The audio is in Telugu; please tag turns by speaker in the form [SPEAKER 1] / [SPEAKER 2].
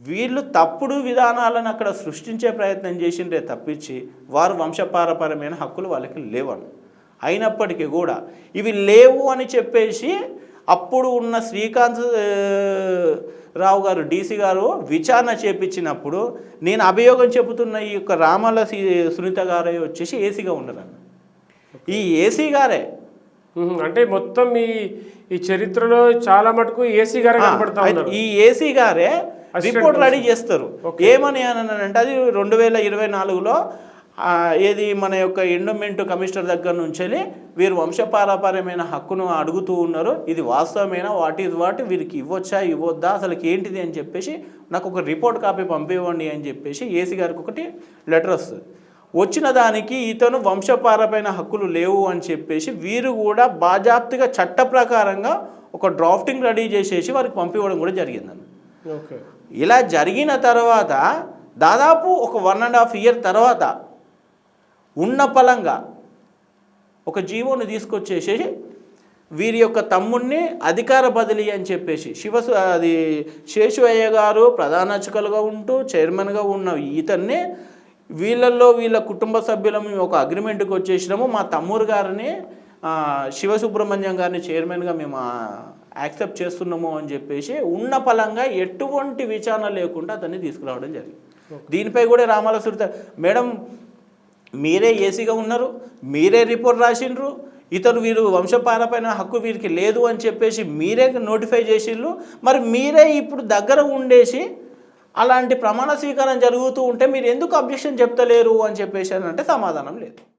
[SPEAKER 1] వీళ్ళు తప్పుడు విధానాలను అక్కడ సృష్టించే ప్రయత్నం చేసిండే తప్పించి వారు వంశపారపరమైన హక్కులు వాళ్ళకి లేవను. అయినప్పటికీ కూడా ఇవి లేవు అని చెప్పేసి అప్పుడు ఉన్న శ్రీకాంత్ రావు గారు డీసీ గారు విచారణ చేపించినప్పుడు నేను అభియోగం చెబుతున్న ఈ యొక్క రామల సునీత గారే వచ్చేసి ఏసీగా ఉండరన్న. ఈ ఏసీ గారే
[SPEAKER 2] అంటే మొత్తం ఈ చరిత్రలో చాలా మటుకు ఏసీ గారే కనపడతా ఉన్నారు.
[SPEAKER 1] ఈ ఏసీ గారే రిపోర్ట్ రెడీ చేస్తారు. ఏమని అంటే అది 2024లో ఏది మన యొక్క ఎండోమెంట్ కమిషనర్ దగ్గర నుంచి వీరు వంశపారపరమైన హక్కును అడుగుతూ ఉన్నారు, ఇది వాస్తవమైన వాట్ ఈజ్ వాట్, వీరికి ఇవ్వచ్చా ఇవ్వద్దా అసలు ఏంటిది అని చెప్పేసి నాకు ఒక రిపోర్ట్ కాపీ పంపివ్వండి అని చెప్పేసి ఏసీ గారికి ఒకటి లెటర్ వస్తుంది. వచ్చిన దానికి ఇతను వంశపారపైన హక్కులు లేవు అని చెప్పేసి వీరు కూడా బాజాప్తిగా చట్ట ప్రకారంగా ఒక డ్రాఫ్టింగ్ రెడీ చేసేసి వారికి పంపివ్వడం కూడా జరిగిందన్న. ఇలా జరిగిన తర్వాత దాదాపు ఒక 1.5 year తర్వాత ఉన్న పలంగా ఒక జీవోని తీసుకొచ్చేసి వీరి యొక్క తమ్ముడిని అధికార బదిలీ అని చెప్పేసి అది శేషయ్య గారు ప్రధాన అర్చకులుగా ఉంటూ చైర్మన్గా ఉన్న ఇతన్ని వీళ్ళ కుటుంబ సభ్యులం ఒక అగ్రిమెంట్కి వచ్చేసినాము, మా తమ్ముడు గారిని శివసుబ్రహ్మణ్యం గారిని చైర్మన్గా మేము యాక్సెప్ట్ చేస్తున్నాము అని చెప్పేసి ఉన్న పలంగా ఎటువంటి విచారణ లేకుండా అతన్ని తీసుకురావడం జరిగింది. దీనిపై కూడా రామాల సునీత మేడం మీరే ఏసీగా ఉన్నారు, మీరే రిపోర్ట్ రాసిండ్రు, వీరు వంశపారపైన హక్కు వీరికి లేదు అని చెప్పేసి మీరే నోటిఫై చేసిండ్రు, మరి మీరే ఇప్పుడు దగ్గర ఉండేసి అలాంటి ప్రమాణ స్వీకారం జరుగుతూ ఉంటే మీరు ఎందుకు అబ్జెక్షన్ చెప్తలేరు అని చెప్పేసి అంటే సమాధానం లేదు.